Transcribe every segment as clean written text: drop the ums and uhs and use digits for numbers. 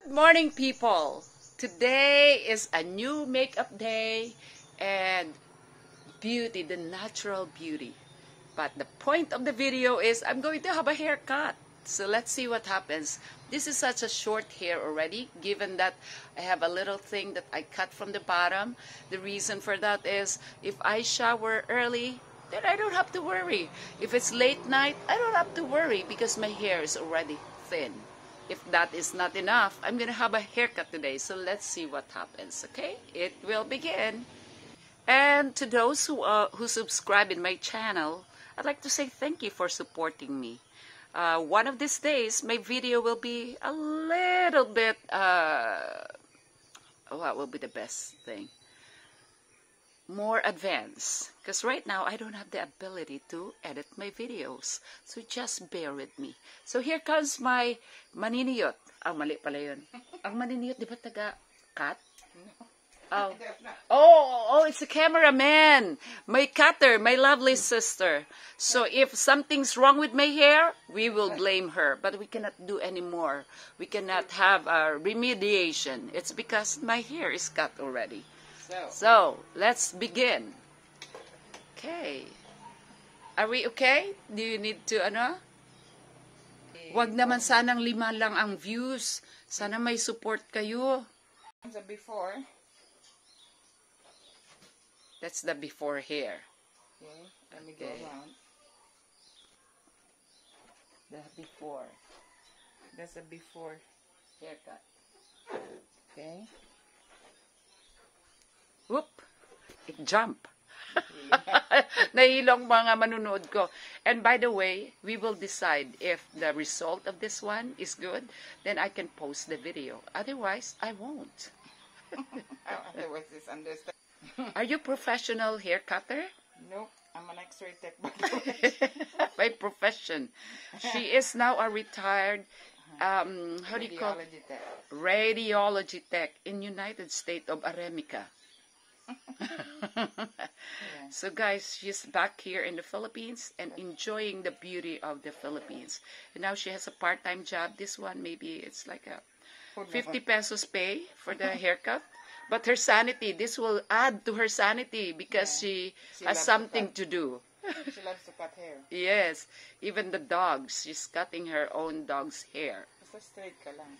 Good morning, people. Today is a new makeup day and beauty, the natural beauty. But the point of the video is I'm going to have a haircut. So let's see what happens. This is such a short hair already, given that I have a little thing that I cut from the bottom. The reason for that is if I shower early, then I don't have to worry. If it's late night, I don't have to worry because my hair is already thin. If that is not enough, I'm gonna have a haircut today. So let's see what happens, okay? It will begin. And to those who subscribe in my channel, I'd like to say thank you for supporting me. One of these days, my video will be a little bit, what will be the best thing? More advanced. Because right now, I don't have the ability to edit my videos. So just bear with me. So here comes my maniniyot. Mali pala yun. Ang maniniyot, di ba taga-cut? Oh, it's a cameraman. My cutter, my lovely sister. So if something's wrong with my hair, we will blame her. But we cannot do any more. We cannot have a remediation. It's because my hair is cut already. So, let's begin. Okay. Are we okay? Do you need to, Wag naman sanang 5 lang ang views. Sana may support kayo. The before. That's the before hair. Okay, let me go around. The before. That's the before haircut. Okay. Whoop! It jump. Nahilong mga manunood ko. And by the way, we will decide if the result of this one is good, then I can post the video. Otherwise, I won't. Otherwise, it's understand. Are you professional hair cutter? Nope, I'm an X-ray tech. By profession. She is now a retired, how do you call it? Radiology tech. Radiology tech in United States of America. So guys, she's back here in the Philippines and enjoying the beauty of the Philippines. And now she has a part-time job. This one, maybe it's like a 50 pesos pay for the haircut. But her sanity, this will add to her sanity because she has something to do. She loves to cut hair. Yes, even the dogs. She's cutting her own dog's hair. Basta straight ka lang.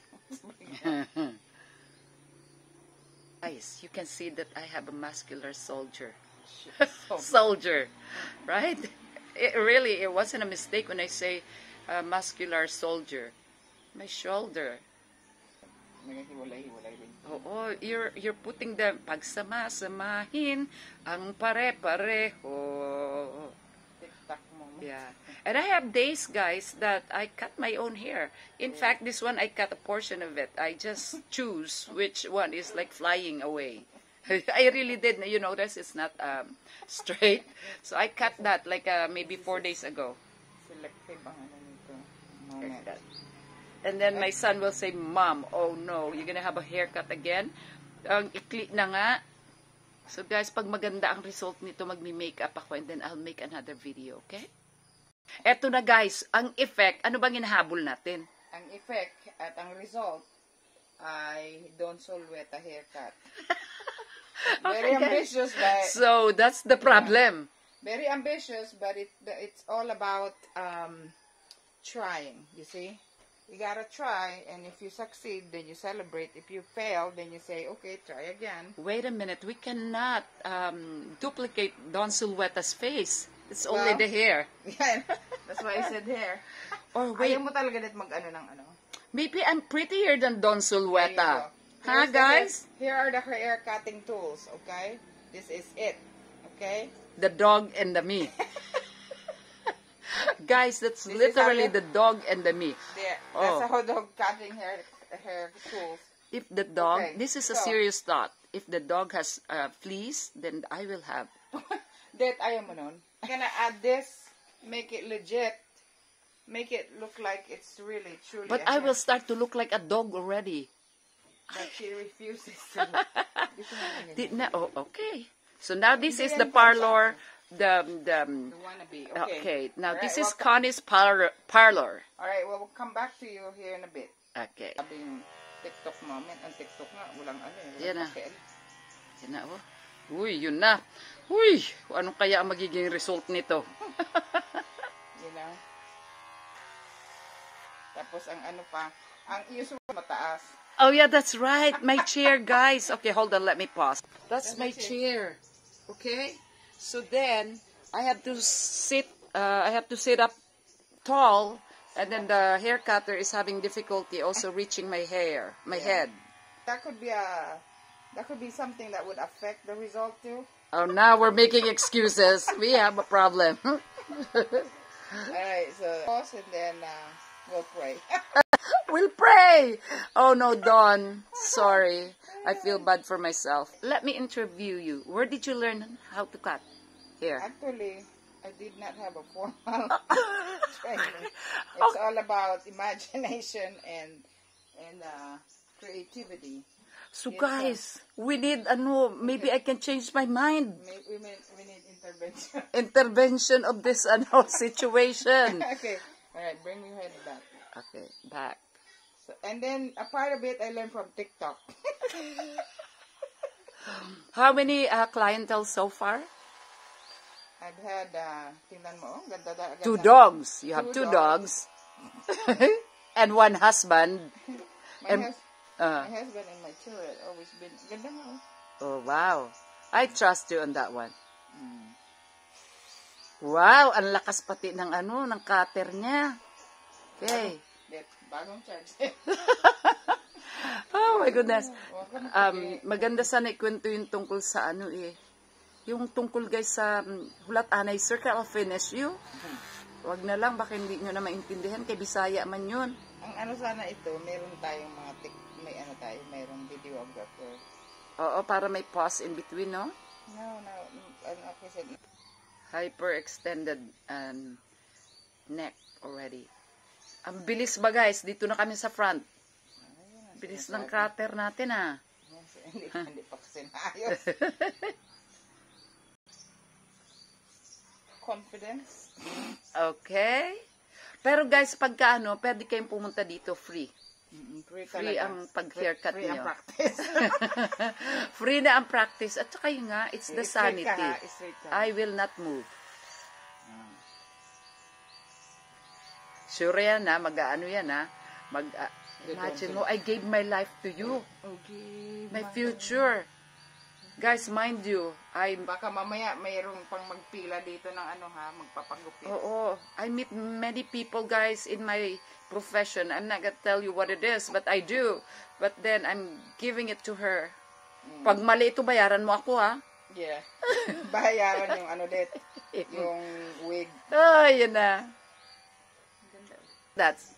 Guys, you can see that I have a muscular soldier. So Soldier, right? It wasn't a mistake when I say muscular soldier. My shoulder. Hiwalay-hiwalay din. Oo, you're putting the pagsama-samahin ang pare-pareho. Tik-tak mo. Yeah. And I have days, guys, that I cut my own hair. In fact, this one, I cut a portion of it. I just choose which one is like flying away. I really did. You notice it's not straight. So I cut that like maybe 4 days ago. Selective ang nito. And then my son will say, Mom, oh no, you're gonna have a haircut again? Ang ikli na nga. So guys, pag maganda ang result nito, magmi-makeup ako and then I'll make another video, okay? Eto na guys, ang effect, ano bang hinahabol natin? Ang effect at ang result ay Don Solweta haircut. Very ambitious, but So that's the problem. very ambitious, but it's all about trying. You see, you gotta try, and if you succeed, then you celebrate. If you fail, then you say, okay, try again. Wait a minute, we cannot duplicate Don Sulweta's face. It's only the hair. Yeah, that's why I said hair. Or wait, Ayaw mo talaga net mag-ano ng ano. maybe I'm prettier than Don Sulweta. Huh, Here's guys? Here are the hair cutting tools, okay? This is it, okay? The dog and the me. Guys, that's This is literally how the dog and the me. There, Oh. that's how dog cutting hair tools. If the dog, Okay, this is a so- serious thought. If the dog has fleas, then I will have. That ayaw mo nun. I'm gonna add this, make it legit, make it look like it's really, truly But a I will hair. start to look like a dog already. But she refuses to. Oh, okay. So now this is the parlor. The wannabe. Okay. Okay. Now Alright, this is well, Connie's parlor. Alright, well, we'll come back to you here in a bit. Okay. Sabi yung TikTok moment. Ang TikTok nga, walang ano eh. Yan na. Walang pakialam. Yan na, oh. Uy, yun na. Uy, ano kaya ang magiging result nito? You know? Tapos ang ano pa, ang usual mataas. Oh yeah, that's right. My chair, guys. Okay, hold on. Let me pause. That's my chair. Okay? So then, I have to sit up tall, and then the hair cutter is having difficulty also reaching my hair, my head. That could be something that would affect the result too. Oh, now we're making excuses. We have a problem. Alright, so pause and then we'll pray. We'll pray. Oh no, Dawn. Sorry. I feel bad for myself. Let me interview you. Where did you learn how to cut hair? Actually, I did not have a formal training. It's all about imagination and creativity. So guys, we need maybe I can change my mind. We need intervention. Intervention of this situation. Okay. Alright, bring your head back. Okay, back. So, and then a part of it I learned from TikTok. How many clientele so far? I've had, tingnan mo, ganda. 2 dogs. You have 2 2 dogs. And 1 husband. My husband and my children always been, ganda mo. Oh, wow. I trust you on that one. Wow, ang lakas pati ng ng cutter niya. Okay. Bagong charge. Oh my goodness. Maganda sana ikwento yung tungkol sa yung tungkol guys sa hulat anay, sir, I'll finish you. Wag na lang, baka hindi nyo na maintindihan, kay Bisaya man yun. Ang sana ito, meron tayong mga mayroong videographer. Oo, para may pause in between, no? No, kasi hyperextended neck already. Ang bilis ba guys? Dito na kami sa front. Bilis ng cutter natin Hindi pa kasi naayos. Confidence. Okay. Pero guys, pagka pwede kayong pumunta dito free. Free ang pag-haircut Free nyo. ang practice. Free na ang practice. At saka yun nga, it's the sanity. Straight ka. I will not move. Sure yan mag-ano yan imagine mo, I gave my life to you. Okay. My future. Guys, mind you, baka mamaya mayroong pang magpila dito ng magpapagupit. Oo. I meet many people, guys, in my profession. I'm not gonna tell you what it is, but I do. But then, I'm giving it to her. Pag mali ito, bayaran mo ako, Yeah. Bayaran yung yung wig. Oh, yun na. That's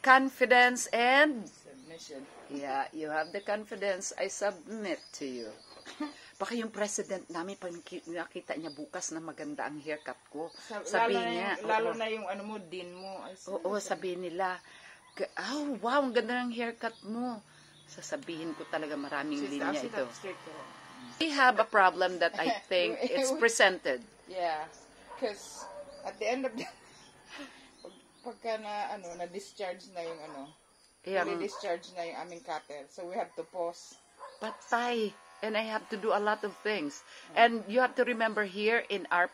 confidence and submission. Yeah, you have the confidence. I submit to you. Baka yung president namin, pag nakita niya bukas na maganda ang haircut ko, sabihin niya. Lalo na yung din mo. Oo, sabihin nila, oh, wow, ang ganda ng haircut mo. Sasabihin ko talaga maraming linya ito. We have a problem that I think it's presented. Yeah, because at the end of the pagka na-discharge na yung discharge na yung aming cutter. So, we have to pause. Patay. And I have to do a lot of things. And you have to remember here, in our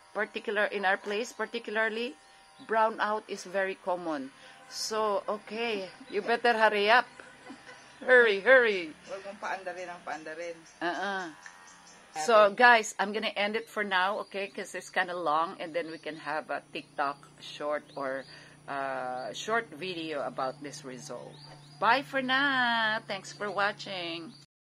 place, particularly, brownout is very common. So, okay, you better hurry up. Hurry. Huwag mong paandarin. So, guys, I'm gonna end it for now, okay? Because it's kind of long, and then we can have a TikTok short or short video about this result. Bye for now. Thanks for watching.